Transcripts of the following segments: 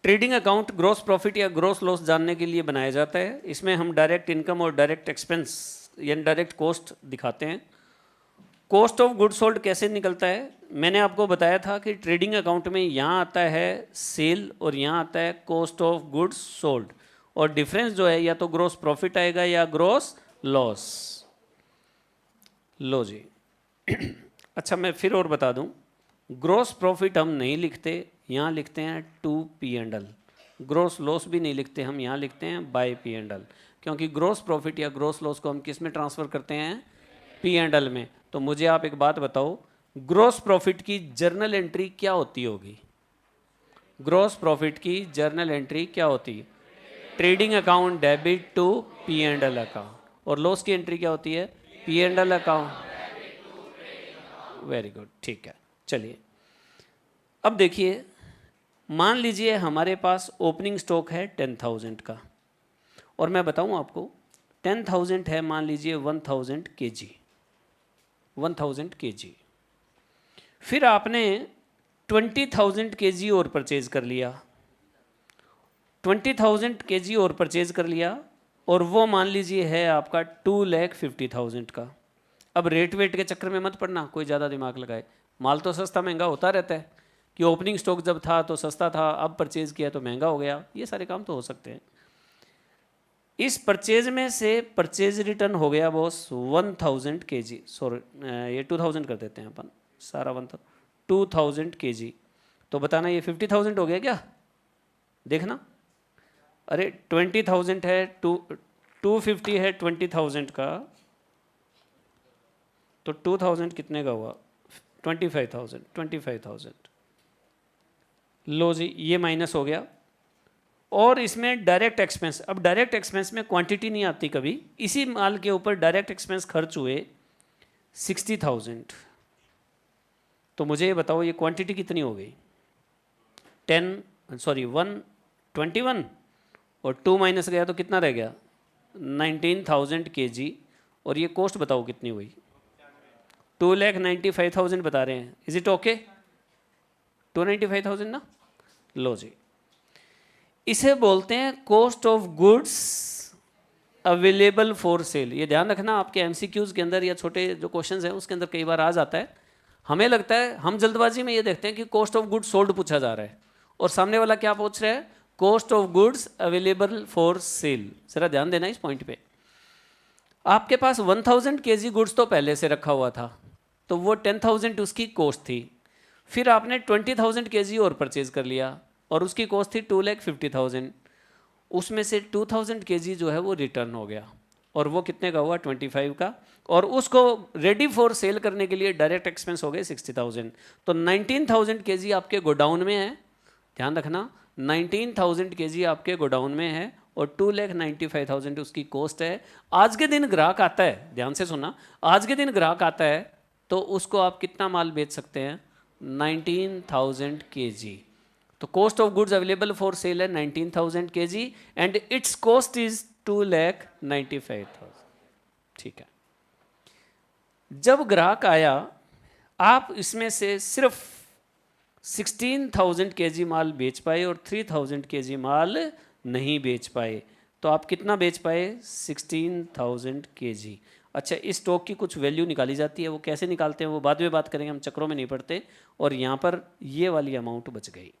Trading account gross profit या gross loss जानने के लिए बनाया जाता है। इसमें हम डायरेक्ट इनकम और डायरेक्ट एक्सपेंस यानी डायरेक्ट कॉस्ट दिखाते हैं। कॉस्ट ऑफ गुड सोल्ड कैसे निकलता है? मैंने आपको बताया था कि ट्रेडिंग अकाउंट में यहाँ आता है सेल और यहाँ आता है कॉस्ट ऑफ गुड्स सोल्ड, और डिफरेंस जो है या तो ग्रॉस प्रॉफिट आएगा या ग्रॉस लॉस। लो जी अच्छा, मैं फिर और बता दूं, ग्रॉस प्रॉफिट हम नहीं लिखते, यहाँ लिखते हैं to P and L. Gross loss भी नहीं लिखते, हम यहाँ लिखते हैं बाय पी एंड एल, क्योंकि ग्रॉस प्रॉफिट या ग्रॉस लॉस को हम किस में ट्रांसफ़र करते हैं? पी एंड एल में। तो मुझे आप एक बात बताओ, ग्रॉस प्रॉफिट की जर्नल एंट्री क्या होती होगी? ग्रॉस प्रॉफिट की जर्नल एंट्री क्या होती है? Trading account debit to P and L account. और लॉस की एंट्री क्या होती है? P and L account. Very good, ठीक है। चलिए अब देखिए, मान लीजिए हमारे पास ओपनिंग स्टॉक है 10,000 का, और मैं बताऊं आपको 10,000 है, मान लीजिए 1,000 kg, 1,000 kg। फिर आपने 20,000 kg और परचेज कर लिया, 20,000 kg और परचेज कर लिया, और वो मान लीजिए है आपका 2,50,000 का। अब रेट वेट के चक्कर में मत पड़ना, कोई ज़्यादा दिमाग लगाए, माल तो सस्ता महंगा होता रहता है कि ओपनिंग स्टॉक जब था तो सस्ता था, अब परचेज किया तो महंगा हो गया, ये सारे काम तो हो सकते हैं। इस परचेज में से परचेज रिटर्न हो गया बॉस 1,000 kg, सॉरी ये 2,000 कर देते हैं अपन, सारा 2,000 kg। तो बताना ये 50,000 हो गया क्या? देखना, अरे 20,000 है, 250 है 20,000 का, तो 2,000 कितने का हुआ? 25,000, 25,000। लो जी, ये माइनस हो गया। और इसमें डायरेक्ट एक्सपेंस, अब डायरेक्ट एक्सपेंस में क्वांटिटी नहीं आती कभी, इसी माल के ऊपर डायरेक्ट एक्सपेंस खर्च हुए 60,000। तो मुझे ये बताओ ये क्वांटिटी कितनी हो गई? 121, और 2 माइनस गया तो कितना रह गया? 19,000 kg। और ये कॉस्ट बताओ कितनी हुई? 2,95,000 बता रहे हैं। Is it okay? 295,000 ना? लो जी, इसे बोलते हैं cost of goods available for cell. ये ध्यान रखना, आपके एमसीक्यूज के अंदर या छोटे जो क्वेश्चंस हैं उसके अंदर कई बार आ जाता है। हमें लगता है, हम जल्दबाजी में ये देखते हैं कि कॉस्ट ऑफ गुड्स सोल्ड पूछा जा रहा है, और सामने वाला क्या पूछ रहा है? Cost of goods available for cell. जरा ध्यान देना इस पॉइंट पे। आपके पास 1,000 kg गुड्स तो पहले से रखा हुआ था, तो वो 10,000 उसकी कॉस्ट थी। फिर आपने 20,000 kg और परचेज कर लिया, और उसकी कॉस्ट थी 2,50,000। उसमें से 2,000 kg जो है वो रिटर्न हो गया, और वो कितने का हुआ? 25 का। और उसको रेडी फॉर सेल करने के लिए डायरेक्ट एक्सपेंस हो गए 60,000। तो 19,000 kg आपके गोडाउन में है, ध्यान रखना 19,000 kg आपके गोडाउन में है, और 2,95,000 उसकी कॉस्ट है। आज के दिन ग्राहक आता है, ध्यान से सुना, आज के दिन ग्राहक आता है तो उसको आप कितना माल बेच सकते हैं? 19,000 kg। तो cost of goods available for cell है 19,000 kg, and it's cost is 2,95,000। ठीक है। जब ग्राहक आया, आप इसमें से सिर्फ 16,000 kg माल बेच पाए और 3,000 kg माल नहीं बेच पाए। तो आप कितना बेच पाए? 16,000 kg। अच्छा, इस स्टॉक की कुछ वैल्यू निकाली जाती है, वो कैसे निकालते हैं वो बाद में बात करेंगे, हम चक्रों में नहीं पड़ते। और यहाँ पर ये वाली अमाउंट बच गई।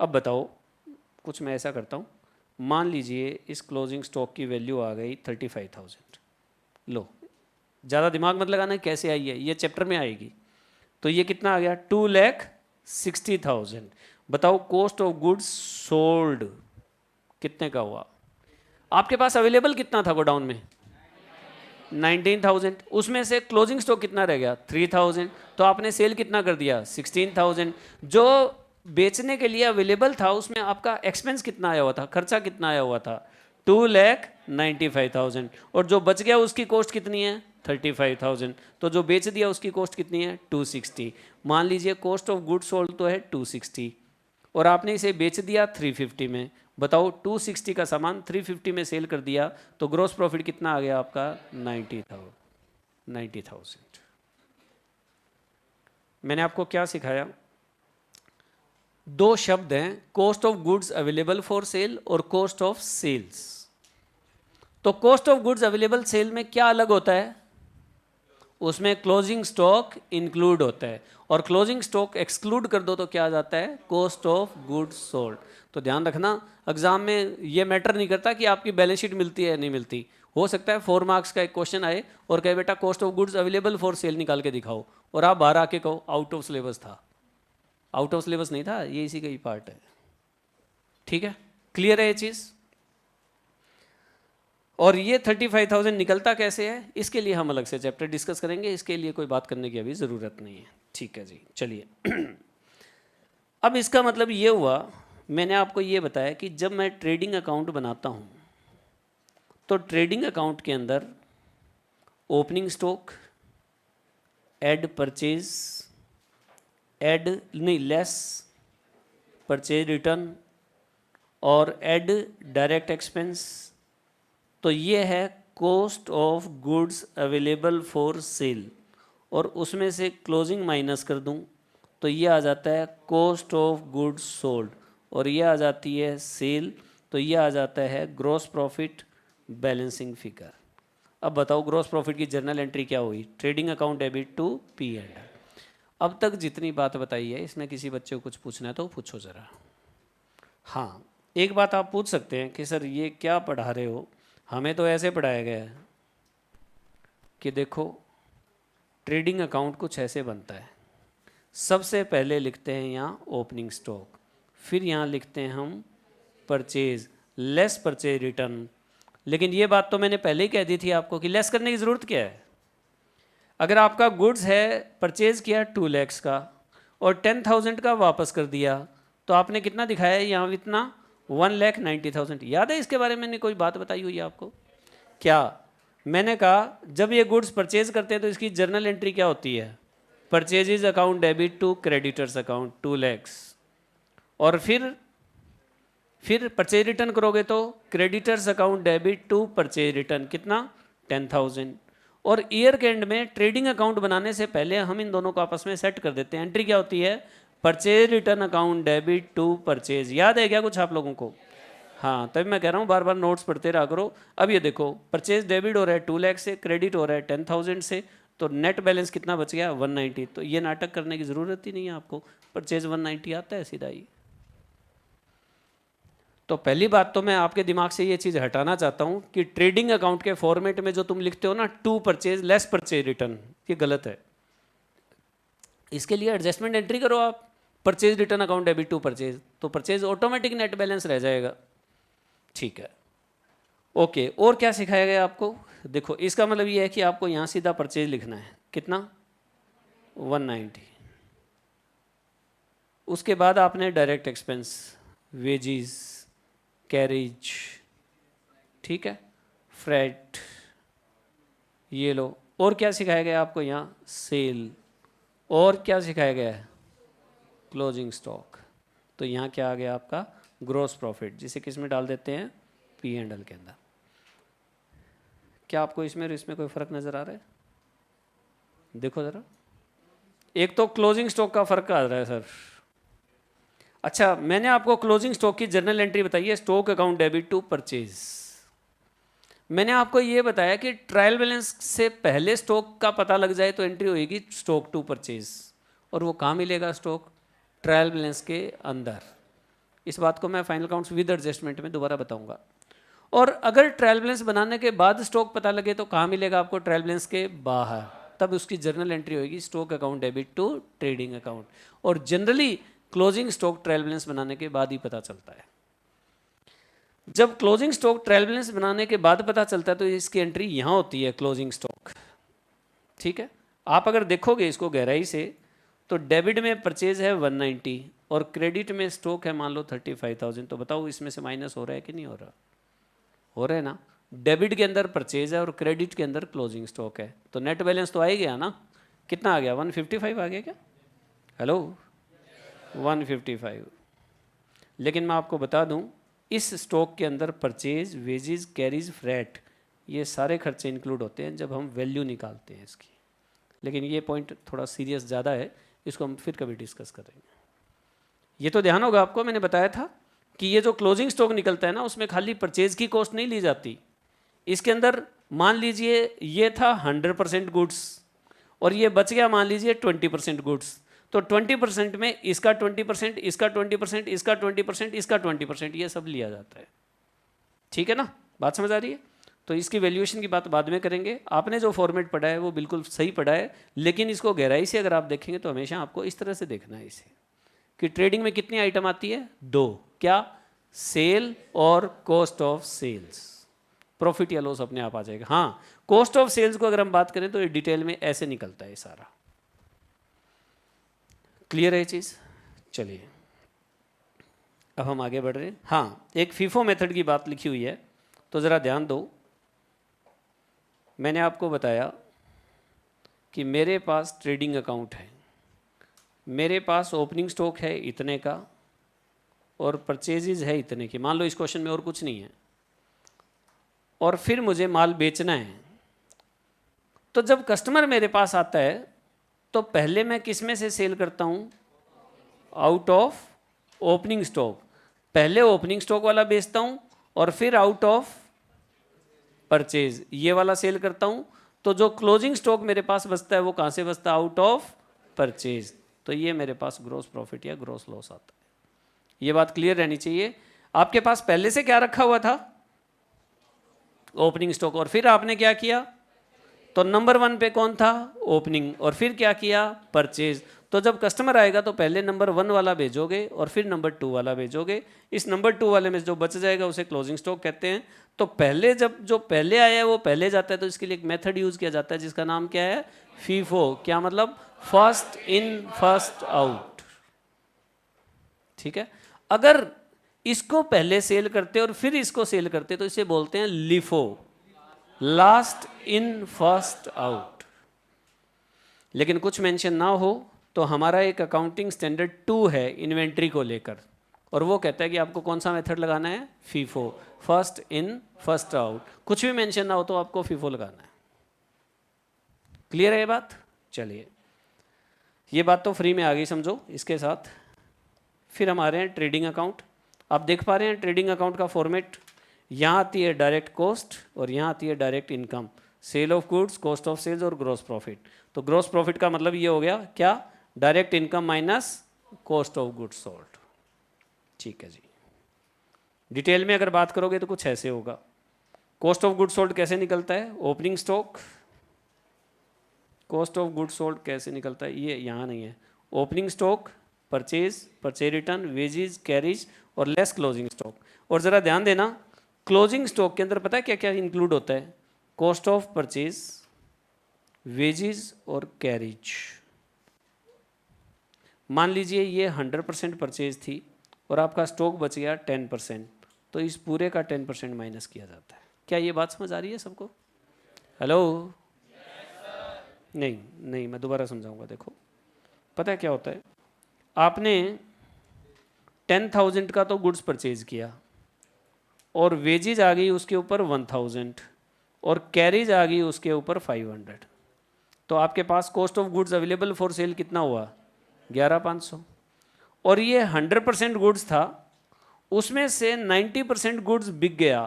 अब बताओ, कुछ मैं ऐसा करता हूँ, मान लीजिए इस क्लोजिंग स्टॉक की वैल्यू आ गई 35,000। लो, ज़्यादा दिमाग मत लगाना कैसे आई है, ये चैप्टर में आएगी। तो ये कितना आ गया? 2,60,000। बताओ कॉस्ट ऑफ गुड्स सोल्ड कितने का हुआ? आपके पास अवेलेबल कितना था गोडाउन में? 19,000। उसमें से क्लोजिंग स्टॉक कितना रह गया? 3,000। तो आपने सेल कितना कर दिया? 16,000। जो बेचने के लिए अवेलेबल था उसमें आपका एक्सपेंस कितना आया हुआ था, खर्चा कितना आया हुआ था? 2,95,000। और जो बच गया उसकी कॉस्ट कितनी है? 35,000। तो जो बेच दिया उसकी कॉस्ट कितनी है? 260। मान लीजिए कॉस्ट ऑफ गुड सोल्ड तो है 260, और आपने इसे बेच दिया 350 में। बताओ 260 का सामान 350 में सेल कर दिया, तो ग्रॉस प्रॉफिट कितना आ गया आपका? 90,000। मैंने आपको क्या सिखाया? दो शब्द हैं, cost of goods available for sale और कॉस्ट ऑफ सेल्स। तो cost of goods available sale में क्या अलग होता है? उसमें क्लोजिंग स्टॉक इंक्लूड होता है, और क्लोजिंग स्टॉक एक्सक्लूड कर दो तो क्या आ जाता है? Cost of goods sold. तो ध्यान रखना, एग्जाम में ये मैटर नहीं करता कि आपकी बैलेंस शीट मिलती है या नहीं मिलती। हो सकता है 4 मार्क्स का एक क्वेश्चन आए और कहे बेटा cost of goods available for cell निकाल के दिखाओ, और आप बाहर आके कहो आउट ऑफ सिलेबस था। आउट ऑफ सिलेबस नहीं था, ये इसी का ही पार्ट है। ठीक है, क्लियर है ये चीज़? और ये 35,000 निकलता कैसे है, इसके लिए हम अलग से चैप्टर डिस्कस करेंगे, इसके लिए कोई बात करने की अभी ज़रूरत नहीं है। ठीक है जी, चलिए। अब इसका मतलब ये हुआ, मैंने आपको ये बताया कि जब मैं ट्रेडिंग अकाउंट बनाता हूँ तो ट्रेडिंग अकाउंट के अंदर opening stock, add purchase, add नहीं लेस परचेज रिटर्न और ऐड डायरेक्ट एक्सपेंस, तो ये है cost of goods available for sale, और उसमें से क्लोजिंग माइनस कर दूं तो ये आ जाता है कॉस्ट ऑफ गुड्स सोल्ड, और ये आ जाती है सेल, तो ये आ जाता है ग्रॉस प्रॉफिट बैलेंसिंग फिगर। अब बताओ ग्रॉस प्रॉफिट की जर्नल एंट्री क्या हुई? Trading account debit to P and. अब तक जितनी बात बताई है इसमें किसी बच्चे को कुछ पूछना है तो पूछो ज़रा। हाँ, एक बात आप पूछ सकते हैं कि सर ये क्या पढ़ा रहे हो, हमें तो ऐसे पढ़ाया गया है कि देखो ट्रेडिंग अकाउंट कुछ ऐसे बनता है, सबसे पहले लिखते हैं यहाँ ओपनिंग स्टॉक, फिर यहाँ लिखते हैं हम परचेज, लेस परचेज रिटर्न। लेकिन ये बात तो मैंने पहले ही कह दी थी आपको कि लेस करने की ज़रूरत क्या है? अगर आपका गुड्स है, परचेज किया 2 लाख का और 10,000 का वापस कर दिया, तो आपने कितना दिखाया है यहाँ? इतना 1,90,000। याद है इसके बारे में मैंने कोई बात बताई हुई है आपको? क्या मैंने कहा? जब ये गुड्स परचेज करते हैं तो इसकी जर्नल एंट्री क्या होती है? Purchases account debit to creditors account 2 lakh, और फिर परचेज रिटर्न करोगे तो creditors account debit to purchase return कितना? 10,000। और ईयर के एंड में ट्रेडिंग अकाउंट बनाने से पहले हम इन दोनों को आपस में सेट कर देते हैं। एंट्री क्या होती है? Purchase return account debit to purchase. याद है क्या कुछ आप लोगों को? हाँ, तभी मैं कह रहा हूँ बार बार नोट्स पढ़ते रहा करो। अब ये देखो, परचेज डेबिट हो रहा है 2 लाख से, क्रेडिट हो रहा है 10,000 से, तो नेट बैलेंस कितना बच गया? 190। तो ये नाटक करने की ज़रूरत ही नहीं है आपको, परचेज 190 आता है सीधा ही। तो पहली बात तो मैं आपके दिमाग से ये चीज़ हटाना चाहता हूँ कि ट्रेडिंग अकाउंट के फॉर्मेट में जो तुम लिखते हो ना, to purchase less purchase return, ये गलत है। इसके लिए एडजस्टमेंट एंट्री करो आप, purchase return account debit to purchase, तो परचेज ऑटोमेटिक नेट बैलेंस रह जाएगा। ठीक है, ओके। और क्या सिखाया गया आपको? देखो इसका मतलब ये है कि आपको यहाँ सीधा परचेज लिखना है, कितना? 190। उसके बाद आपने डायरेक्ट एक्सपेंस, वेजीज, कैरेज, ठीक है, फ्रेट, ये लो। और क्या सिखाया गया आपको यहाँ? सेल। और क्या सिखाया गया है? Closing stock. तो यहाँ क्या आ गया आपका? ग्रॉस प्रॉफिट, जिसे किस में डाल देते हैं? पी एंड एल के अंदर। क्या आपको इसमें और इसमें कोई फर्क नजर आ रहा है? देखो जरा, एक तो क्लोजिंग स्टॉक का फर्क आ रहा है सर। अच्छा, मैंने आपको क्लोजिंग स्टॉक की जर्नल एंट्री बताई है, stock account debit to purchase. मैंने आपको ये बताया कि ट्रायल बैलेंस से पहले स्टॉक का पता लग जाए तो एंट्री होगी स्टॉक टू परचेज, और वो कहाँ मिलेगा? स्टॉक ट्रायल बैलेंस के अंदर। इस बात को मैं फाइनल अकाउंट्स विद एडजस्टमेंट में दोबारा बताऊंगा। और अगर ट्रायल बैलेंस बनाने के बाद स्टॉक पता लगे तो कहाँ मिलेगा आपको? ट्रायल बैलेंस के बाहर। तब उसकी जर्नल एंट्री होगी stock account debit to trading account, और generally closing stock trial balance बनाने के बाद ही पता चलता है। जब क्लोजिंग स्टॉक ट्रायल बैलेंस बनाने के बाद पता चलता है तो इसकी एंट्री यहाँ होती है, क्लोजिंग स्टॉक। ठीक है, आप अगर देखोगे इसको गहराई से तो डेबिट में परचेज है 190 और क्रेडिट में स्टॉक है मान लो 35,000। तो बताओ इसमें से माइनस हो रहा है कि नहीं हो रहा? हो रहा है ना। डेबिट के अंदर परचेज है और क्रेडिट के अंदर क्लोजिंग स्टॉक है, तो नेट बैलेंस तो आ ही गया ना। कितना आ गया? 155 आ गया क्या? हेलो, 155। लेकिन मैं आपको बता दूं, इस स्टॉक के अंदर परचेज, वेजेस, कैरीज, फ्रेट, ये सारे खर्चे इंक्लूड होते हैं जब हम वैल्यू निकालते हैं इसकी। लेकिन ये पॉइंट थोड़ा सीरियस ज़्यादा है, इसको हम फिर कभी डिस्कस करेंगे। ये तो ध्यान होगा आपको, मैंने बताया था कि ये जो क्लोजिंग स्टॉक निकलता है ना, उसमें खाली परचेज की कॉस्ट नहीं ली जाती। इसके अंदर मान लीजिए ये था 100% गुड्स और ये बच गया मान लीजिए 20% गुड्स, तो 20% में इसका 20%, इसका 20%, इसका 20%, इसका 20%, ये सब लिया जाता है। ठीक है ना, बात समझ आ रही है? तो इसकी वैल्यूएशन की बात बाद में करेंगे। आपने जो फॉर्मेट पढ़ा है वो बिल्कुल सही पढ़ा है, लेकिन इसको गहराई से अगर आप देखेंगे तो हमेशा आपको इस तरह से देखना है इसे, कि ट्रेडिंग में कितनी आइटम आती है? 2। क्या? सेल और कॉस्ट ऑफ सेल्स। प्रॉफिट या लॉस अपने आप आ जाएगा। हाँ, कॉस्ट ऑफ सेल्स को अगर हम बात करें तो ये डिटेल में ऐसे निकलता है सारा। क्लियर है चीज़? चलिए अब हम आगे बढ़ रहे हैं। हाँ, एक फीफो मेथड की बात लिखी हुई है, तो ज़रा ध्यान दो। मैंने आपको बताया कि मेरे पास ट्रेडिंग अकाउंट है, मेरे पास ओपनिंग स्टॉक है इतने का और परचेजेज है इतने की, मान लो इस क्वेश्चन में और कुछ नहीं है, और फिर मुझे माल बेचना है। तो जब कस्टमर मेरे पास आता है तो पहले मैं किस में से सेल करता हूँ? Out of opening stock. पहले ओपनिंग स्टॉक वाला बेचता हूँ और फिर आउट ऑफ परचेज ये वाला सेल करता हूँ। तो जो क्लोजिंग स्टॉक मेरे पास बचता है वो कहाँ से बचता है? Out of purchase. तो ये मेरे पास ग्रॉस प्रॉफिट या ग्रॉस लॉस आता है। ये बात क्लियर रहनी चाहिए। आपके पास पहले से क्या रखा हुआ था? ओपनिंग स्टॉक, और फिर आपने क्या किया? तो नंबर 1 पे कौन था? ओपनिंग, और फिर क्या किया? परचेज। तो जब कस्टमर आएगा तो पहले नंबर 1 वाला भेजोगे और फिर नंबर 2 वाला भेजोगे। इस नंबर 2 वाले में जो बच जाएगा उसे क्लोजिंग स्टॉक कहते हैं। तो पहले जब जो पहले आया है वो पहले जाता है, तो इसके लिए एक मेथड यूज किया जाता है जिसका नाम क्या है? फीफो। क्या मतलब? First in first out. ठीक है। अगर इसको पहले सेल करते और फिर इसको सेल करते तो इसे बोलते हैं LIFO, last in first out. लेकिन कुछ मेंशन ना हो तो हमारा एक अकाउंटिंग स्टैंडर्ड 2 है इन्वेंट्री को लेकर, और वो कहता है कि आपको कौन सा मेथड लगाना है? FIFO, first in first out. कुछ भी मेंशन ना हो तो आपको फीफो लगाना है। क्लियर है ये बात? चलिए, ये बात तो फ्री में आ गई समझो। इसके साथ फिर हम आ रहे हैं ट्रेडिंग अकाउंट। आप देख पा रहे हैं ट्रेडिंग अकाउंट का फॉर्मेट। यहाँ आती है डायरेक्ट कॉस्ट और यहाँ आती है direct income, sale of goods, cost of sales और ग्रॉस प्रॉफिट। तो ग्रॉस प्रॉफिट का मतलब ये हो गया क्या? Direct income minus cost of goods sold. ठीक है जी। डिटेल में अगर बात करोगे तो कुछ ऐसे होगा। कॉस्ट ऑफ गुड्स सोल्ड कैसे निकलता है? Opening stock. Cost of goods sold कैसे निकलता है? ये यहाँ नहीं है। Opening stock, purchase, purchase return, wages, carriage और लेस क्लोजिंग स्टॉक। और ज़रा ध्यान देना, क्लोजिंग स्टॉक के अंदर पता है क्या क्या इंक्लूड होता है? कॉस्ट ऑफ परचेज, वेजेस और कैरिज। मान लीजिए ये 100% परचेज थी और आपका स्टॉक बच गया 10%, तो इस पूरे का 10% माइनस किया जाता है। क्या ये बात समझ आ रही है सबको? हेलो? नहीं नहीं, मैं दोबारा समझाऊंगा। देखो, पता है क्या होता है, आपने 10,000 का तो गुड्स परचेज किया और वेजेज आ गई उसके ऊपर 1,000 और कैरीज आ गई उसके ऊपर 500, तो आपके पास cost of goods available for sale कितना हुआ? 11,500। और ये 100% गुड्स था, उसमें से 90% गुड्स बिक गया,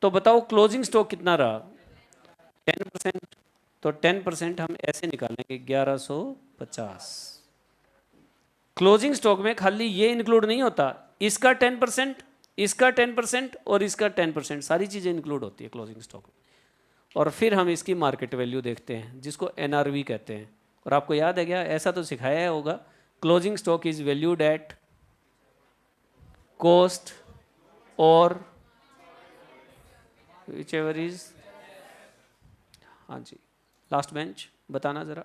तो बताओ क्लोजिंग स्टॉक कितना रहा? 10%। तो 10% हम ऐसे निकालेंगे 1150। क्लोजिंग स्टॉक में खाली ये इंक्लूड नहीं होता, इसका 10%, इसका 10% और इसका 10%, सारी चीज़ें इंक्लूड होती है क्लोजिंग स्टॉक में। और फिर हम इसकी मार्केट वैल्यू देखते हैं जिसको एनआरवी कहते हैं। और आपको याद है क्या? ऐसा तो सिखाया होगा, closing stock is valued at cost और विच एवर इज। हाँ जी, लास्ट बेंच बताना ज़रा।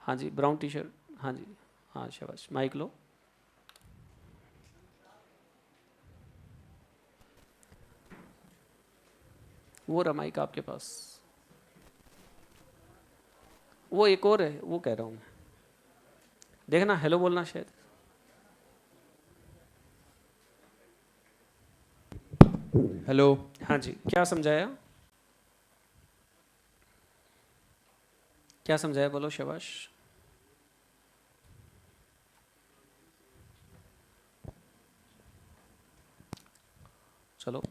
हाँ जी, ब्राउन टी शर्ट। हाँ जी, हाँ शाबाश, माइक लो। वो रहा माइक आपके पास। वो एक और है, वो कह रहा हूँ मैं। देखना, हेलो बोलना शायद। हेलो। हाँ जी, क्या समझाया? क्या समझाया? बोलो शाबाश। चलो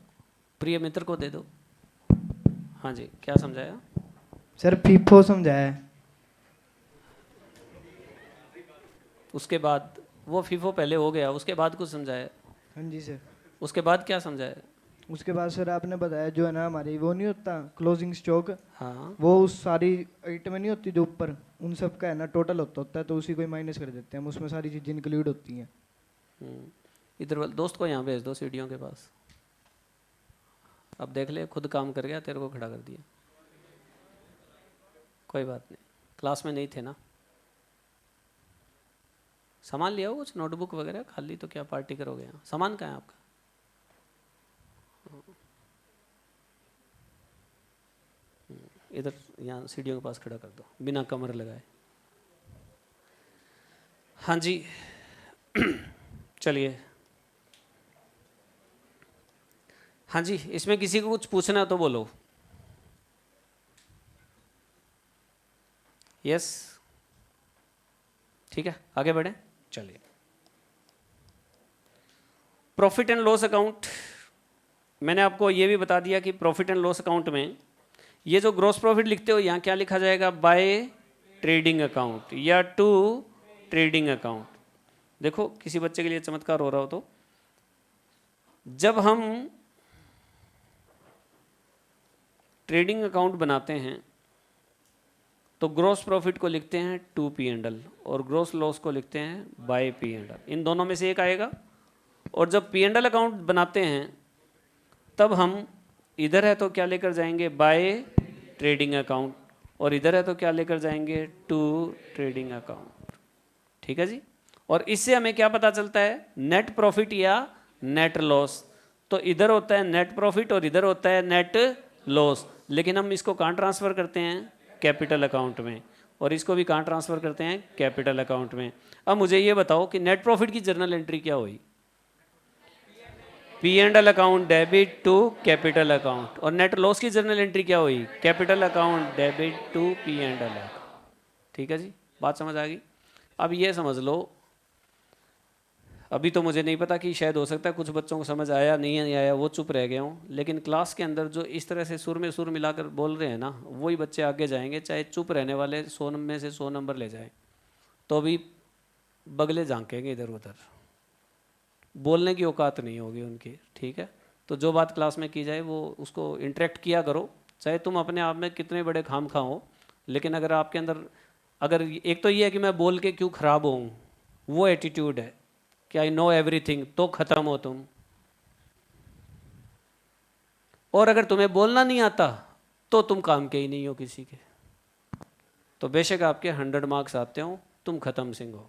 प्रिय मित्र को दे दो। हाँ जी, क्या समझाया? सर फीफो समझाया है। उसके बाद वो फीफो पहले हो गया, उसके बाद कुछ समझाया? हाँ जी सर। उसके बाद क्या समझाया? उसके बाद सर आपने बताया जो है ना हमारी वो नहीं होता क्लोजिंग स्टॉक, हाँ, वो उस सारी आइटम नहीं होती जो ऊपर, उन सब का है ना टोटल होता है, तो उसी को ही माइनस कर देते हैं हम, उसमें सारी चीज़ें इंक्लूड होती हैं। इधर वाले दोस्त को यहाँ भेज दो सीढ़ियों के पास। अब देख ले, खुद काम कर गया, तेरे को खड़ा कर दिया। कोई बात नहीं, क्लास में नहीं थे ना। सामान लिया हो कुछ, नोटबुक वगैरह? खाली तो क्या पार्टी करोगे यहाँ? सामान कहाँ है आपका? इधर यहाँ सीढ़ियों के पास खड़ा कर दो, बिना कमर लगाए। हाँ जी चलिए। हाँ जी, इसमें किसी को कुछ पूछना है तो बोलो। यस, ठीक है, आगे बढ़े। चलिए, प्रॉफिट एंड लॉस अकाउंट। मैंने आपको ये भी बता दिया कि प्रॉफिट एंड लॉस अकाउंट में ये जो ग्रॉस प्रॉफिट लिखते हो, यहाँ क्या लिखा जाएगा? बाय ट्रेडिंग अकाउंट या टू ट्रेडिंग अकाउंट। देखो, किसी बच्चे के लिए चमत्कार हो रहा हो तो, जब हम ट्रेडिंग अकाउंट बनाते हैं तो ग्रॉस प्रॉफिट को लिखते हैं टू पी एंड एल और ग्रॉस लॉस को लिखते हैं बाय पी एंड एल। इन दोनों में से एक आएगा। और जब पी एंड एल अकाउंट बनाते हैं तब हम इधर है तो क्या लेकर जाएंगे? बाय ट्रेडिंग अकाउंट, और इधर है तो क्या लेकर जाएंगे? To trading account. ठीक है जी। और इससे हमें क्या पता चलता है? नेट प्रॉफिट या नेट लॉस। तो इधर होता है नेट प्रॉफिट और इधर होता है नेट लॉस, लेकिन हम इसको कहाँ ट्रांसफ़र करते हैं? कैपिटल अकाउंट में। और इसको भी कहाँ ट्रांसफ़र करते हैं? कैपिटल अकाउंट में। अब मुझे ये बताओ कि नेट प्रॉफिट की जर्नल एंट्री क्या हुई? P and L account debit to capital account. और नेट लॉस की जर्नल एंट्री क्या हुई? Capital account debit to P and L account. ठीक है जी, बात समझ आ गई। अब ये समझ लो, अभी तो मुझे नहीं पता कि शायद हो सकता है कुछ बच्चों को समझ आया नहीं आया, वो चुप रह गए हों, लेकिन क्लास के अंदर जो इस तरह से सुर में सुर मिलाकर बोल रहे हैं ना, वही बच्चे आगे जाएंगे। चाहे चुप रहने वाले 100 में से 100 नंबर ले जाए तो भी बगले झांकेंगे इधर उधर, बोलने की औकात नहीं होगी उनकी। ठीक है, तो जो बात क्लास में की जाए वो उसको इंटरेक्ट किया करो, चाहे तुम अपने आप में कितने बड़े खाम खा हो। लेकिन अगर आपके अंदर, अगर एक तो ये है कि मैं बोल के क्यों खराब हूँ, वो एटीट्यूड है कि आई नो एवरीथिंग, तो ख़त्म हो तुम। और अगर तुम्हें बोलना नहीं आता तो तुम काम के ही नहीं हो किसी के। तो बेशक आपके 100 मार्क्स आते हो, तुम ख़त्म सिंह हो।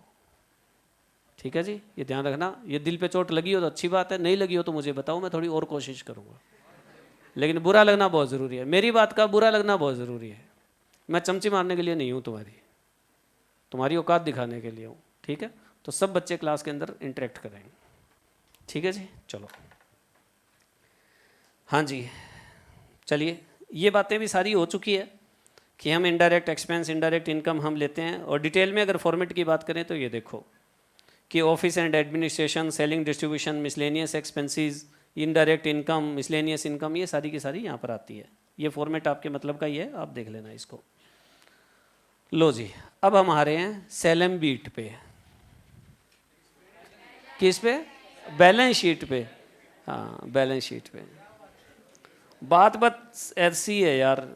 ठीक है जी, ये ध्यान रखना। ये दिल पे चोट लगी हो तो अच्छी बात है, नहीं लगी हो तो मुझे बताओ, मैं थोड़ी और कोशिश करूँगा। लेकिन बुरा लगना बहुत ज़रूरी है, मेरी बात का बुरा लगना बहुत ज़रूरी है। मैं चमची मारने के लिए नहीं हूँ, तुम्हारी औकात दिखाने के लिए हूँ। ठीक है, तो सब बच्चे क्लास के अंदर इंटरेक्ट करेंगे। ठीक है जी, चलो। हाँ जी, चलिए, ये बातें भी सारी हो चुकी है कि हम इनडायरेक्ट एक्सपेंस, इनडायरेक्ट इनकम हम लेते हैं। और डिटेल में अगर फॉर्मेट की बात करें तो ये देखो कि office and administration, selling, distribution, miscellaneous expenses, indirect income, miscellaneous income, ये सारी की सारी यहाँ पर आती है। ये फॉर्मेट आपके मतलब का ही है, आप देख लेना इसको। लो जी, अब हम आ रहे हैं सेलम बीट पे। किस पे? बैलेंस शीट पे। हाँ, बैलेंस शीट पे। बात बस ऐसी है यार,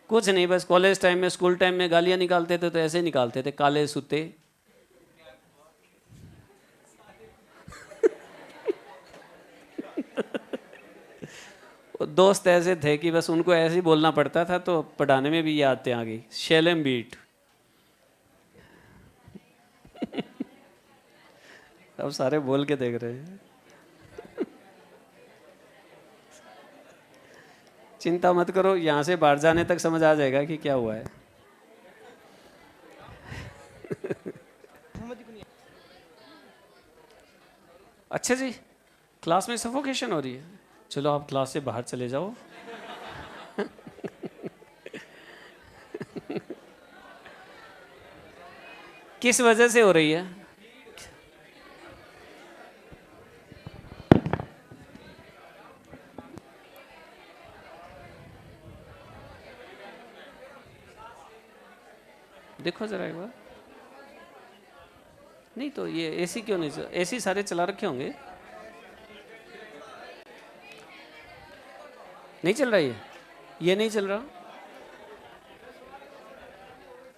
कुछ नहीं, बस कॉलेज टाइम में, स्कूल टाइम में गालियाँ निकालते थे तो ऐसे ही निकालते थे, काले सुते। दोस्त ऐसे थे कि बस उनको ऐसे ही बोलना पड़ता था, तो पढ़ाने में भी ये आते आ गई, शेलम बीट। अब सारे बोल के देख रहे हैं। चिंता मत करो, यहाँ से बाहर जाने तक समझ आ जाएगा कि क्या हुआ है। अच्छा जी, क्लास में सफोकेशन हो रही है, चलो आप क्लास से बाहर चले जाओ। किस वजह से हो रही है? देखो जरा एक बार। नहीं तो ये एसी क्यों नहीं, एसी सारे चला रखे होंगे। नहीं चल रहा ये नहीं चल रहा।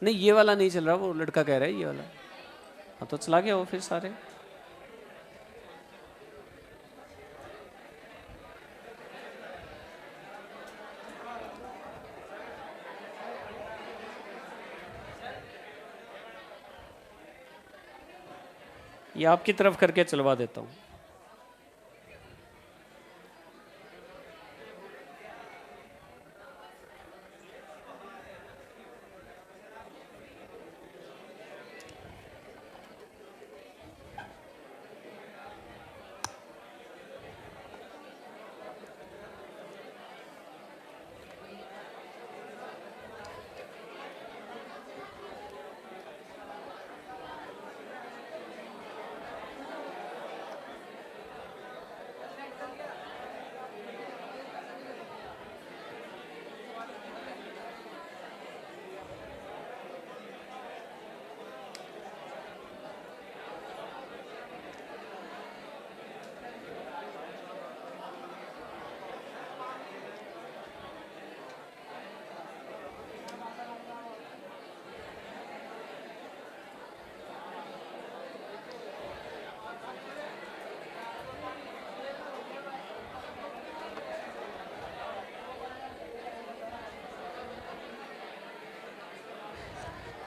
नहीं ये वाला नहीं चल रहा, वो लड़का कह रहा है ये वाला। हाँ तो चला गया वो फिर सारे। ये आपकी तरफ करके चलवा देता हूँ।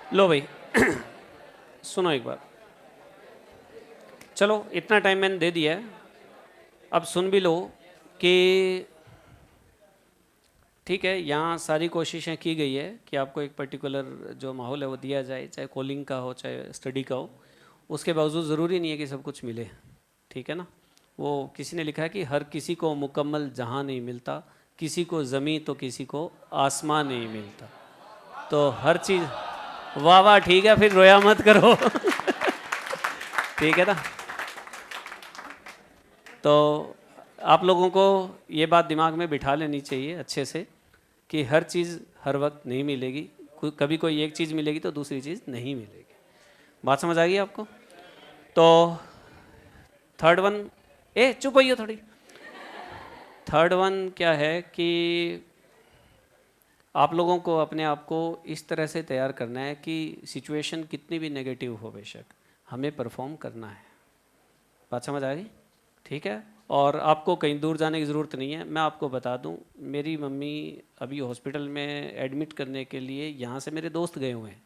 लो भाई सुनो एक बार, चलो इतना टाइम मैंने दे दिया है, अब सुन भी लो कि ठीक है, यहाँ सारी कोशिशें की गई है कि आपको एक पर्टिकुलर जो माहौल है वो दिया जाए, चाहे कॉलिंग का हो चाहे स्टडी का हो। उसके बावजूद ज़रूरी नहीं है कि सब कुछ मिले, ठीक है ना। वो किसी ने लिखा है कि हर किसी को मुकम्मल जहाँ नहीं मिलता, किसी को ज़मीं तो किसी को आसमान नहीं मिलता। तो हर चीज़, वाह वाह ठीक है, फिर रोया मत करो ठीक है ना। तो आप लोगों को ये बात दिमाग में बिठा लेनी चाहिए अच्छे से कि हर चीज़ हर वक्त नहीं मिलेगी, कभी कोई एक चीज़ मिलेगी तो दूसरी चीज़ नहीं मिलेगी। बात समझ आ गई आपको? तो थर्ड वन, चुप होइए थोड़ी। थर्ड वन क्या है कि आप लोगों को अपने आप को इस तरह से तैयार करना है कि सिचुएशन कितनी भी नेगेटिव हो बेशक, हमें परफॉर्म करना है। बात समझ आ गई? ठीक है। और आपको कहीं दूर जाने की ज़रूरत नहीं है। मैं आपको बता दूं, मेरी मम्मी अभी हॉस्पिटल में एडमिट करने के लिए यहाँ से मेरे दोस्त गए हुए हैं,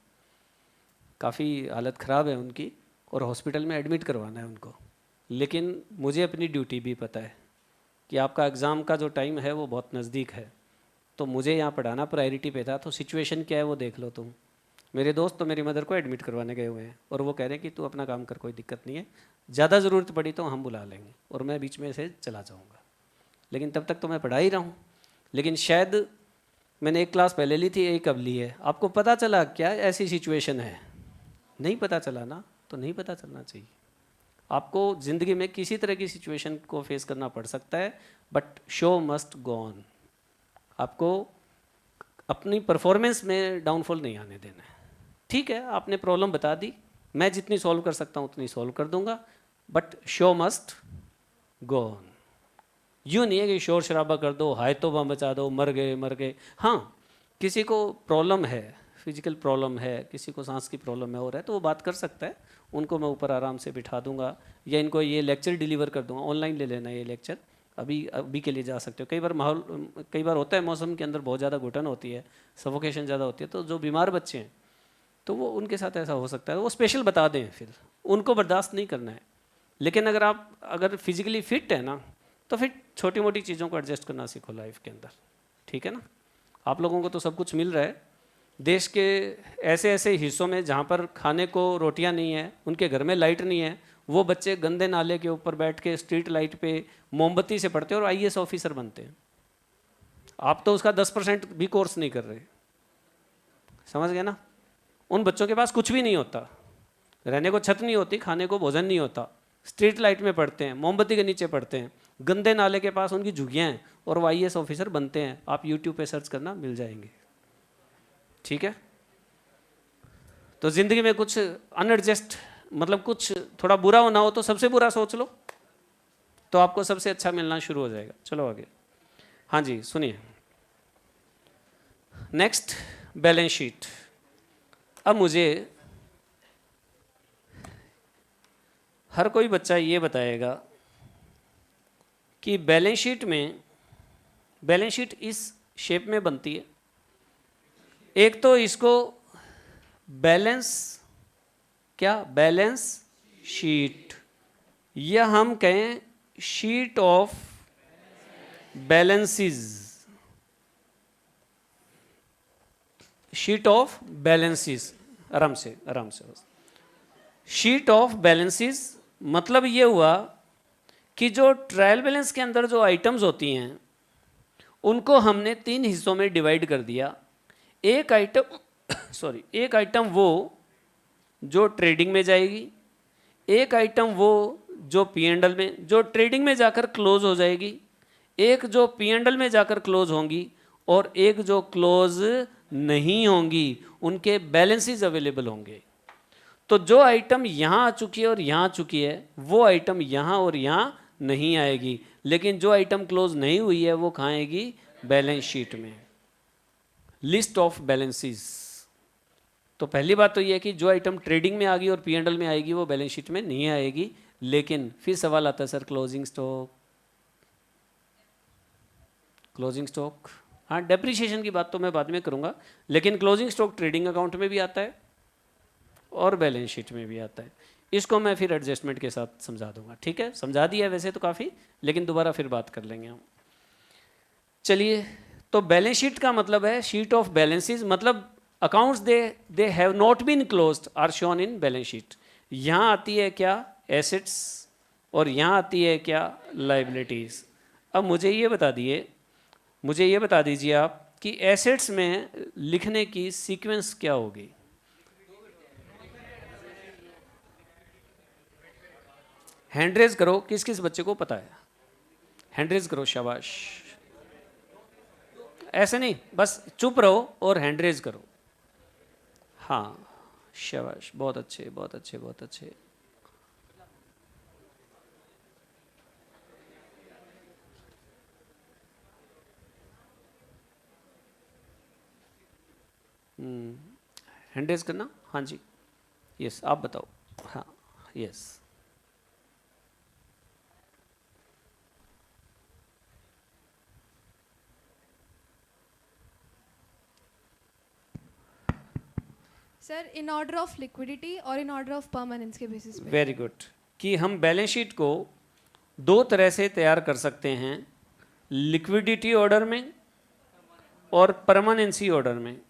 काफ़ी हालत ख़राब है उनकी और हॉस्पिटल में एडमिट करवाना है उनको। लेकिन मुझे अपनी ड्यूटी भी पता है कि आपका एग्ज़ाम का जो टाइम है वो बहुत नज़दीक है, तो मुझे यहाँ पढ़ाना प्रायोरिटी पे था। तो सिचुएशन क्या है वो देख लो तुम। मेरे दोस्त तो मेरी मदर को एडमिट करवाने गए हुए हैं और वो कह रहे हैं कि तू अपना काम कर, कोई दिक्कत नहीं है, ज़्यादा ज़रूरत पड़ी तो हम बुला लेंगे और मैं बीच में से चला जाऊँगा, लेकिन तब तक तो मैं पढ़ा ही रहा हूँ। लेकिन शायद मैंने एक क्लास पहले ली थी, एक अब ली है। आपको पता चला क्या ऐसी सिचुएशन है? नहीं पता चला ना, तो नहीं पता चलना चाहिए। आपको ज़िंदगी में किसी तरह की सिचुएशन को फेस करना पड़ सकता है, but show must go on. आपको अपनी परफॉर्मेंस में डाउनफॉल नहीं आने देना है। ठीक है, आपने प्रॉब्लम बता दी, मैं जितनी सॉल्व कर सकता हूँ उतनी सॉल्व कर दूंगा, but show must go on. यूँ नहीं है कि शोर शराबा कर दो, हाय तो बम मचा दो, मर गए। हाँ, किसी को प्रॉब्लम है, फिजिकल प्रॉब्लम है, किसी को सांस की प्रॉब्लम है हो रहा है, तो वो बात कर सकता है, उनको मैं ऊपर आराम से बिठा दूंगा या इनको ये लेक्चर डिलीवर कर दूंगा। ऑनलाइन ले लेना ये लेक्चर, अभी के लिए जा सकते हो। कई बार होता है मौसम के अंदर बहुत ज़्यादा घुटन होती है, सफोकेशन ज़्यादा होती है, तो जो बीमार बच्चे हैं तो वो उनके साथ ऐसा हो सकता है, वो स्पेशल बता दें, फिर उनको बर्दाश्त नहीं करना है। लेकिन अगर फिजिकली फिट है ना, तो फिर छोटी मोटी चीज़ों को एडजस्ट करना सीखो लाइफ के अंदर, ठीक है ना। आप लोगों को तो सब कुछ मिल रहा है। देश के ऐसे ऐसे हिस्सों में जहाँ पर खाने को रोटियाँ नहीं है, उनके घर में लाइट नहीं है, वो बच्चे गंदे नाले के ऊपर बैठ के स्ट्रीट लाइट पे मोमबत्ती से पढ़ते हैं और आईएएस ऑफिसर बनते हैं। आप तो उसका 10% भी कोर्स नहीं कर रहे, समझ गए ना। उन बच्चों के पास कुछ भी नहीं होता, रहने को छत नहीं होती, खाने को भोजन नहीं होता, स्ट्रीट लाइट में पढ़ते हैं, मोमबत्ती के नीचे पढ़ते हैं, गंदे नाले के पास उनकी झुग्गियाँ हैं और वो आईएएस ऑफिसर बनते हैं। आप यूट्यूब पे सर्च करना, मिल जाएंगे, ठीक है। तो ज़िंदगी में कुछ अनएडजस्ट, मतलब कुछ थोड़ा बुरा होना हो तो सबसे बुरा सोच लो, तो आपको सबसे अच्छा मिलना शुरू हो जाएगा। चलो आगे। हाँ जी सुनिए, नेक्स्ट बैलेंस शीट। अब मुझे हर कोई बच्चा ये बताएगा कि बैलेंस शीट इस शेप में बनती है। एक तो इसको बैलेंस शीट, या हम कहें शीट ऑफ बैलेंसेस, आराम से शीट ऑफ बैलेंसेस मतलब ये हुआ कि जो ट्रायल बैलेंस के अंदर जो आइटम्स होती हैं उनको हमने 3 हिस्सों में डिवाइड कर दिया। एक आइटम वो जो ट्रेडिंग में जाएगी, एक आइटम वो जो P&L में, जो ट्रेडिंग में जाकर क्लोज हो जाएगी, एक जो P&L में जाकर क्लोज होंगी, और एक जो क्लोज नहीं होंगी, उनके बैलेंसेस अवेलेबल होंगे। तो जो आइटम यहाँ आ चुकी है और यहाँ आ चुकी है, वो आइटम यहाँ और यहाँ नहीं आएगी, लेकिन जो आइटम क्लोज नहीं हुई है वो कहाँ आएगी? बैलेंस शीट में, लिस्ट ऑफ बैलेंसेस। तो पहली बात तो ये है कि जो आइटम ट्रेडिंग में आ गई और P&L में आएगी वो बैलेंस शीट में नहीं आएगी। लेकिन फिर सवाल आता है सर क्लोजिंग स्टॉक, हाँ डेप्रिसिएशन की बात तो मैं बाद में करूँगा, लेकिन क्लोजिंग स्टॉक ट्रेडिंग अकाउंट में भी आता है और बैलेंस शीट में भी आता है। इसको मैं फिर एडजस्टमेंट के साथ समझा दूंगा, ठीक है? समझा दिया है वैसे तो काफ़ी, लेकिन दोबारा फिर बात कर लेंगे हम। चलिए, तो बैलेंस शीट का मतलब है शीट ऑफ बैलेंसेस, मतलब accounts they have not been closed are shown in balance sheet. यहाँ आती है क्या? एसेट्स, और यहाँ आती है क्या? लाइबिलिटीज़। अब मुझे ये बता दीजिए आप कि एसेट्स में लिखने की सीक्वेंस क्या होगी? हैंड रेज करो, किस किस बच्चे को पता है? हैंड रेज करो, शाबाश। ऐसे नहीं, बस चुप रहो और हैंड रेज करो। हाँ शाबाश, बहुत अच्छे। हैंड रेज करना, हाँ जी, यस आप बताओ। हाँ yes, sir in order of liquidity और इन ऑर्डर ऑफ परमानेंस के बेसिस पे। Very good. कि हम बैलेंस शीट को 2 तरह से तैयार कर सकते हैं, लिक्विडिटी ऑर्डर में और परमानेंसी ऑर्डर में।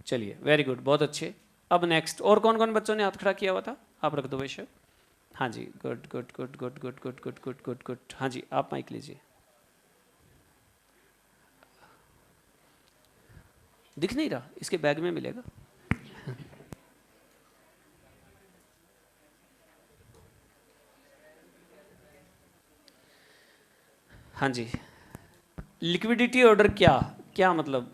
चलिए वेरी गुड, बहुत अच्छे। अब नेक्स्ट, और कौन कौन बच्चों ने हाथ खड़ा किया हुआ था? आप रख दो बेशक। हाँ जी, गुड। हाँ जी, आप माइक लीजिए। दिख नहीं रहा, इसके बैग में मिलेगा। हाँ जी, लिक्विडिटी ऑर्डर क्या मतलब?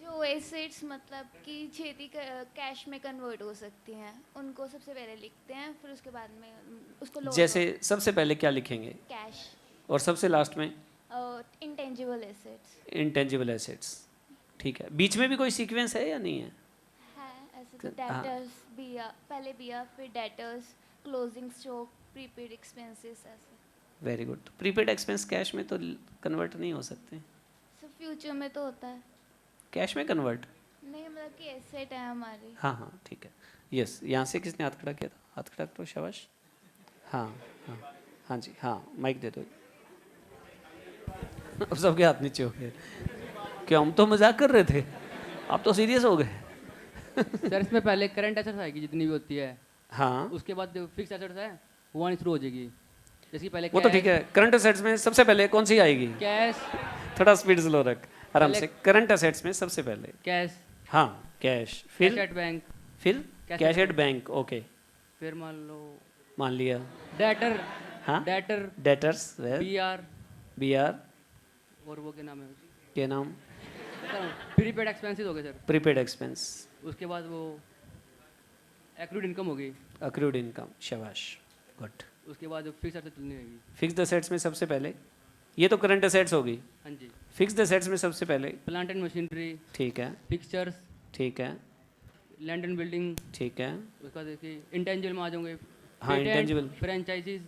जो एसेट्स मतलब कि छेती कैश में कन्वर्ट हो सकती हैं, उनको सबसे पहले लिखते हैं, फिर उसके बाद में उसको जैसे सबसे पहले क्या लिखेंगे? कैश, और सबसे लास्ट में इंटेंजिबल एसेट्स। ठीक है, बीच में भी कोई सीक्वेंस है या नहीं है? ऐसे तो डेटर्स पहले बिया, फिर debtors, closing stock, prepaid expenses, ऐसे। Very good. तो प्रीपेड एक्सपेंस कैश में तो कन्वर्ट नहीं हो सकते? सो फ्यूचर में तो होता है। कैश में कन्वर्ट नहीं, मतलब कि एसेट है हमारी। हाँ ठीक है, यस। यहाँ से किसने हाथ खड़ा किया था? हाथ खड़ा करो, शाबाश। हाँ जी, हाँ माइक दे दो। अब सबके हाथ नीचे हो गए। क्या हम तो मजाक कर रहे थे, आप तो सीरियस हो गए। सर इसमें पहले करंट एसेट्स आएगी जितनी भी होती है, हाँ उसके बाद जो फिक्स एसेट्स है वो आनी शुरू हो जाएगी। जैसे पहले वो तो ठीक है। करंट असेट्स में सबसे पहले कौन सी आएगी? कैश। थोड़ा स्पीड स्लो रख, आराम से। करंट असेट्स में सबसे पहले कैश। हाँ कैश, फिर कैश एट बैंक। फिर कैश एट बैंक, ओके। फिर मान लिया। डेटर। हाँ डेटर्स, बीआर। बीआर और वो क्या नाम है? क्या नाम? सर प्रीपेड एक्सपेंसेस हो गए सर, प्रीपेड एक्सपेंस, उसके बाद वो एक्रूड इनकम हो गई, अक्रूड इनकम, शाबाश, गुड। उसके बाद फिक्स एसेट चलनी होगी। फिक्स्ड एसेट्स में सबसे पहले, ये तो करंट एसेट्स होगी, हाँ जी। फिक्स्ड एसेट्स में सबसे पहले, प्लांट एंड मशीनरी, ठीक है, फिक्सचर्स, ठीक है, लैंड एंड बिल्डिंग, ठीक है, उसका देखिए इंटेंजिबल में आ जाओगे, हाँ, intangible। फ्रेंचाइजीज,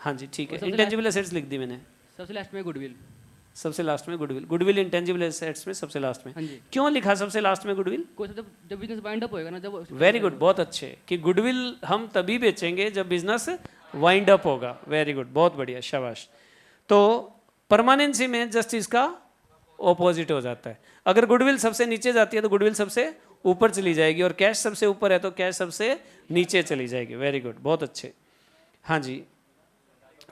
हाँ जी, ठीक है, और सबसे इंटेंजिबल एसेट्स लिख दी मैंने, सबसे लास्ट में गुडविल। सबसे लास्ट में गुडविल, गुडविल इंटेंजिबल एसेट्स में सबसे लास्ट में, हाँ जी। क्यों लिखा सबसे लास्ट में गुडविल? कोई जब जब बिजनेस वाइंड अप होएगा ना, जब वेरी गुड, बहुत अच्छे, कि गुडविल हम तभी बेचेंगे जब बिजनेस वाइंड अप होगा, वेरी गुड, बहुत बढ़िया, शाबाश। तो परमानेंसी में जस्ट इसका ऑपोजिट हो जाता है, अगर गुडविल सबसे नीचे जाती है तो गुडविल सबसे ऊपर चली जाएगी, और कैश सबसे ऊपर है तो कैश सबसे नीचे चली जाएगी, वेरी गुड, बहुत अच्छे। हाँ जी,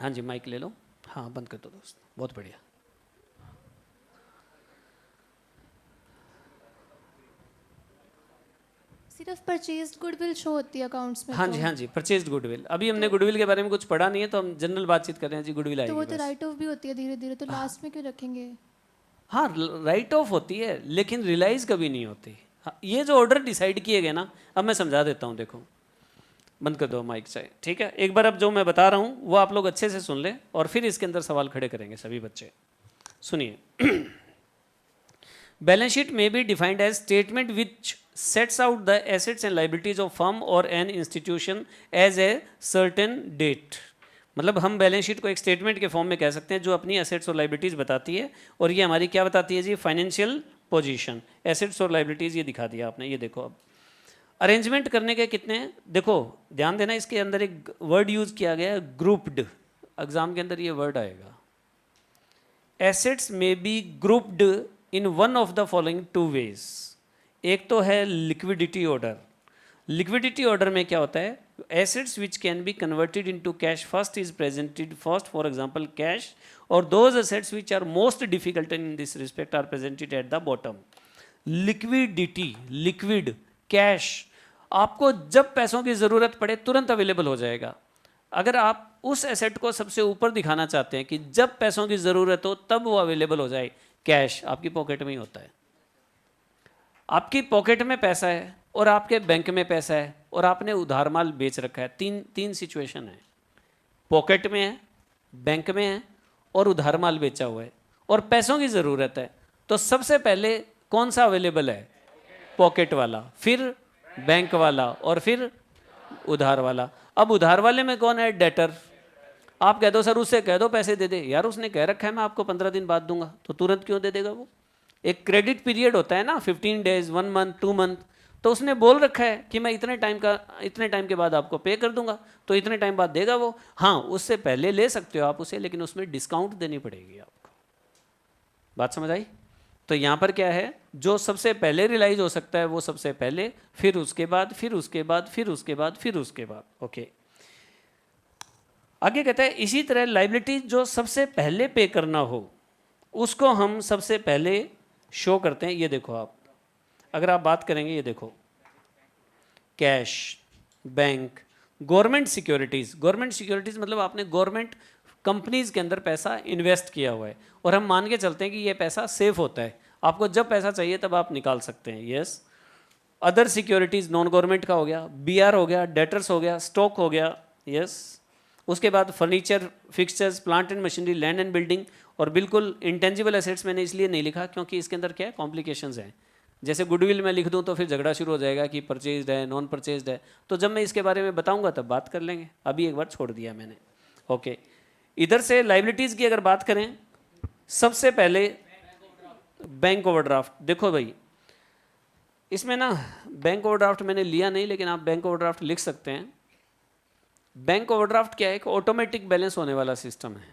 हाँ जी, माइक ले लो, हाँ बंद कर दो दोस्त, बहुत बढ़िया। सिर्फ परचेज्ड गुडविल शो होती है अकाउंट्स में? हाँ जी, हाँ जी, परचेज्ड गुडविल, अभी हमने गुडविल के बारे में कुछ पढ़ा नहीं है तो हम जनरल बातचीत कर रहे हैं जी, गुडविल तो वो आएगी तो बस। राइट ऑफ भी होती है धीरे धीरे, तो लास्ट में क्यों रखेंगे? हाँ, राइट ऑफ होती है लेकिन रियलाइज कभी नहीं होती। हाँ, ये जो ऑर्डर डिसाइड किए गए ना, अब मैं समझा देता हूँ, देखो बंद कर दो माइक से, ठीक है, एक बार अब जो मैं बता रहा हूँ वो आप लोग अच्छे से सुन लें और फिर इसके अंदर सवाल खड़े करेंगे सभी बच्चे। सुनिए, बैलेंस शीट में be defined as statement which sets out the assets and liabilities of firm और an institution as a certain date. मतलब हम बैलेंस शीट को एक स्टेटमेंट के फॉर्म में कह सकते हैं जो अपनी एसेट्स और लाइबिलिटीज बताती है, और ये हमारी क्या बताती है जी, फाइनेंशियल पोजीशन, एसेट्स और लाइबिलिटीज ये दिखा दिया आपने, ये देखो। अब अरेंजमेंट करने के कितने, देखो ध्यान देना, इसके अंदर एक वर्ड यूज किया गया है ग्रुप्ड, एग्जाम के अंदर ये वर्ड आएगा, एसेट्स में be grouped in one of the following two ways. एक तो है लिक्विडिटी ऑर्डर, लिक्विडिटी ऑर्डर में क्या होता है, assets which can be converted into cash first is presented first, for example cash, और those assets which are most difficult in this respect are presented at the bottom. Liquidity, liquid, cash, आपको जब पैसों की ज़रूरत पड़े तुरंत available हो जाएगा। अगर आप उस एसेट को सबसे ऊपर दिखाना चाहते हैं कि जब पैसों की ज़रूरत हो तब वो अवेलेबल हो जाए, कैश आपकी पॉकेट में ही होता है। आपकी पॉकेट में पैसा है और आपके बैंक में पैसा है और आपने उधार माल बेच रखा है, तीन सिचुएशन है, पॉकेट में है, बैंक में है और उधार माल बेचा हुआ है, और पैसों की ज़रूरत है, तो सबसे पहले कौन सा अवेलेबल है, पॉकेट वाला, फिर बैंक वाला और फिर उधार वाला। अब उधार वाले में कौन है, डेटर। आप कह दो सर उससे कह दो पैसे दे दे, यार उसने कह रखा है मैं आपको 15 दिन बाद दूंगा, तो तुरंत क्यों दे देगा वो। एक क्रेडिट पीरियड होता है ना, 15 डेज, 1 मंथ, 2 मंथ, तो उसने बोल रखा है कि मैं इतने टाइम के बाद आपको पे कर दूंगा, तो इतने टाइम बाद देगा वो। हाँ, उससे पहले ले सकते हो आप उसे, लेकिन उसमें डिस्काउंट देनी पड़ेगी आपको। बात समझ आई? तो यहाँ पर क्या है, जो सबसे पहले रियलाइज हो सकता है वो सबसे पहले, फिर उसके बाद, फिर उसके बाद, फिर उसके बाद, फिर उसके बाद। ओके, आगे कहता है इसी तरह लाइबिलिटी जो सबसे पहले पे करना हो उसको हम सबसे पहले शो करते हैं। ये देखो आप, अगर आप बात करेंगे, ये देखो cash, bank, government securities. Government securities मतलब आपने गवर्नमेंट कंपनीज के अंदर पैसा इन्वेस्ट किया हुआ है और हम मान के चलते हैं कि ये पैसा सेफ होता है, आपको जब पैसा चाहिए तब आप निकाल सकते हैं। Yes. Other securities non government का हो गया, बीआर हो गया, डेटर्स हो गया, स्टॉक हो गया। यस। उसके बाद furniture, fixtures, plant and machinery, land and building, और बिल्कुल इंटेंजिबल एसेट्स मैंने इसलिए नहीं लिखा क्योंकि इसके अंदर क्या है, कॉम्प्लिकेशंस हैं। जैसे गुडविल में लिख दूं तो फिर झगड़ा शुरू हो जाएगा कि परचेज्ड है, नॉन परचेज्ड है, तो जब मैं इसके बारे में बताऊंगा तब बात कर लेंगे, अभी एक बार छोड़ दिया मैंने। ओके, इधर से लाइबिलिटीज़ की अगर बात करें, सबसे पहले बैंक ओवरड्राफ्ट। देखो भाई, इसमें ना बैंक ओवरड्राफ्ट मैंने लिया नहीं, लेकिन आप बैंक ओवरड्राफ्ट लिख सकते हैं। बैंक ओवरड्राफ्ट क्या है, एक ऑटोमेटिक बैलेंस होने वाला सिस्टम है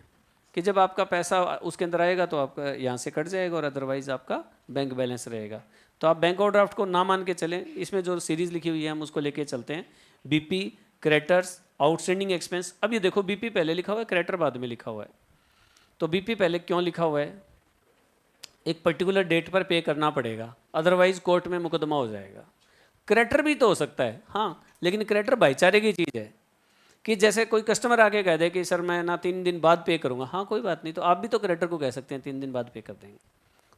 कि जब आपका पैसा उसके अंदर आएगा तो आपका यहाँ से कट जाएगा और अदरवाइज आपका बैंक बैलेंस रहेगा। तो आप बैंक ओवरड्राफ्ट को ना मान के चलें, इसमें जो सीरीज़ लिखी हुई है हम उसको लेके चलते हैं। BP, creditors, outstanding expense. अब ये देखो, बीपी पहले लिखा हुआ है, क्रेडिटर बाद में लिखा हुआ है। तो बीपी पहले क्यों लिखा हुआ है, एक पर्टिकुलर डेट पर पे करना पड़ेगा, अदरवाइज कोर्ट में मुकदमा हो जाएगा। क्रेडिटर भी तो हो सकता है, हाँ, लेकिन क्रेडिटर भाईचारे की चीज़ है कि जैसे कोई कस्टमर आके कह दे कि सर मैं ना 3 दिन बाद पे करूँगा, हाँ कोई बात नहीं, तो आप भी तो क्रेडिटर को कह सकते हैं 3 दिन बाद पे कर देंगे।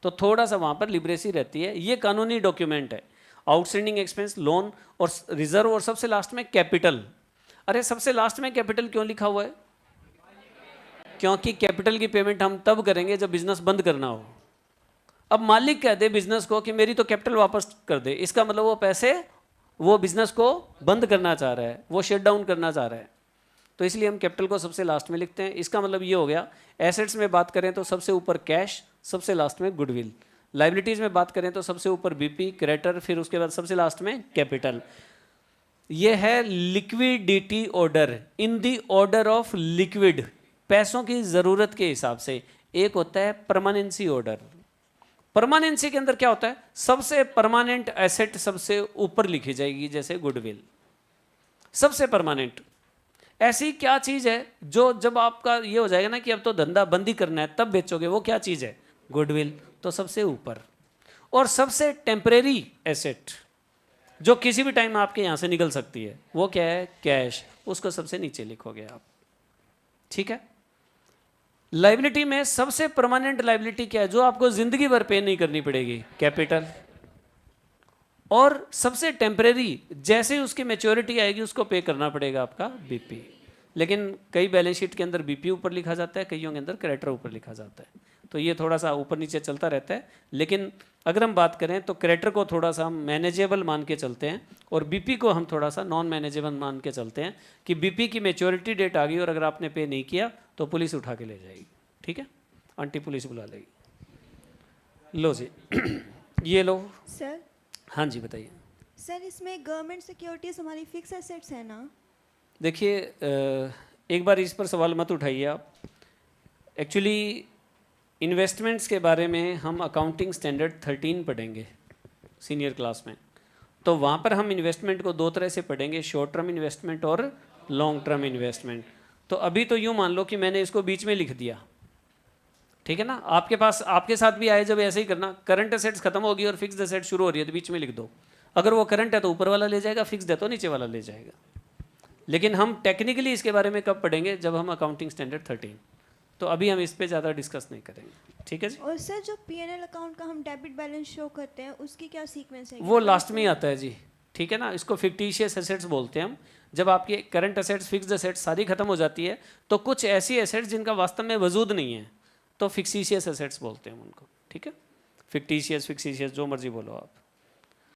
तो थोड़ा सा वहाँ पर लिबरेसी रहती है। ये कानूनी डॉक्यूमेंट है, आउटस्टैंडिंग एक्सपेंस, लोन और रिजर्व, और सबसे लास्ट में कैपिटल। अरे सबसे लास्ट में कैपिटल क्यों लिखा हुआ है? क्योंकि कैपिटल की पेमेंट हम तब करेंगे जब बिजनेस बंद करना हो। अब मालिक कह दे बिजनेस को कि मेरी तो कैपिटल वापस कर दे, इसका मतलब वो पैसे वो बिजनेस को बंद करना चाह रहा है, वो शट डाउन करना चाह रहा है। तो इसलिए हम कैपिटल को सबसे लास्ट में लिखते हैं। इसका मतलब ये हो गया, एसेट्स में बात करें तो सबसे ऊपर कैश, सबसे लास्ट में गुडविल। लाइबिलिटीज में बात करें तो सबसे ऊपर बीपी, क्रेडिटर, फिर उसके बाद सबसे लास्ट में कैपिटल। ये है liquidity order, in the order of liquid, पैसों की ज़रूरत के हिसाब से। एक होता है परमानेंसी ऑर्डर। परमानेंसी के अंदर क्या होता है? सबसे परमानेंट एसेट सबसे ऊपर लिखी जाएगी, जैसे गुडविल सबसे परमानेंट। ऐसी क्या चीज़ है जो जब आपका ये हो जाएगा ना कि अब तो धंधा बंदी करना है तब बेचोगे, वो क्या चीज़ है? गुडविल, तो सबसे ऊपर। और सबसे टेम्परेरी एसेट जो किसी भी टाइम आपके यहाँ से निकल सकती है, वो क्या है? कैश, उसको सबसे नीचे लिखोगे आप। ठीक है। लाइबिलिटी में सबसे परमानेंट लाइबिलिटी क्या है जो आपको जिंदगी भर पे नहीं करनी पड़ेगी? कैपिटल। और सबसे टेम्परेरी जैसे ही उसकी मैच्योरिटी आएगी उसको पे करना पड़ेगा आपका बीपी। लेकिन कई बैलेंस शीट के अंदर बीपी ऊपर लिखा जाता है, कईयों के अंदर क्रेडिटर ऊपर लिखा जाता है, तो ये थोड़ा सा ऊपर नीचे चलता रहता है। लेकिन अगर हम बात करें तो क्रेडिटर को थोड़ा सा हम मैनेजेबल मान के चलते हैं और बीपी को हम थोड़ा सा नॉन मैनेजेबल मान के चलते हैं कि बीपी की मैच्योरिटी डेट आ गई और अगर आपने पे नहीं किया तो पुलिस उठा के ले जाएगी। ठीक है, आंटी पुलिस बुला लेगी। लो जी ये लो। सर हाँ जी बताइए। सर इसमें गवर्नमेंट सिक्योरिटीज हमारी फिक्स एसेट्स है ना? देखिए एक बार इस पर सवाल मत उठाइए आप। एक्चुअली इन्वेस्टमेंट्स के बारे में हम अकाउंटिंग स्टैंडर्ड 13 पढ़ेंगे सीनियर क्लास में, तो वहाँ पर हम इन्वेस्टमेंट को दो तरह से पढ़ेंगे, शॉर्ट टर्म इन्वेस्टमेंट और लॉन्ग टर्म इन्वेस्टमेंट। तो अभी तो यूँ मान लो कि मैंने इसको बीच में लिख दिया, ठीक है ना। आपके पास आपके साथ भी आए जब ऐसे ही करना, करंट एसेट्स खत्म होगी और फिक्स्ड एसेट शुरू हो रही है तो बीच में लिख दो। अगर वो करंट है तो ऊपर वाला ले जाएगा, फिक्स्ड है तो नीचे वाला ले जाएगा। लेकिन हम टेक्निकली इसके बारे में कब पढ़ेंगे? जब हम अकाउंटिंग स्टैंडर्ड 13, तो अभी हम इस पे ज़्यादा डिस्कस नहीं करेंगे। ठीक है जी। और सर जो पीएनएल अकाउंट का हम डेबिट बैलेंस शो करते हैं उसकी क्या सीक्वेंस है? वो लास्ट में ही आता है जी, ठीक है ना। इसको फिक्टिशियस एसेट्स बोलते हैं हम। जब आपकी करंट एसेट्स, फिक्स्ड एसेट्स सारी खत्म हो जाती है तो कुछ ऐसी एसेट्स जिनका वास्तव में वजूद नहीं है तो फिक्टिशियस एसेट्स बोलते हैं हम उनको। ठीक है, फिक्टिशियस, फिक्टिशियस जो मर्जी बोलो आप।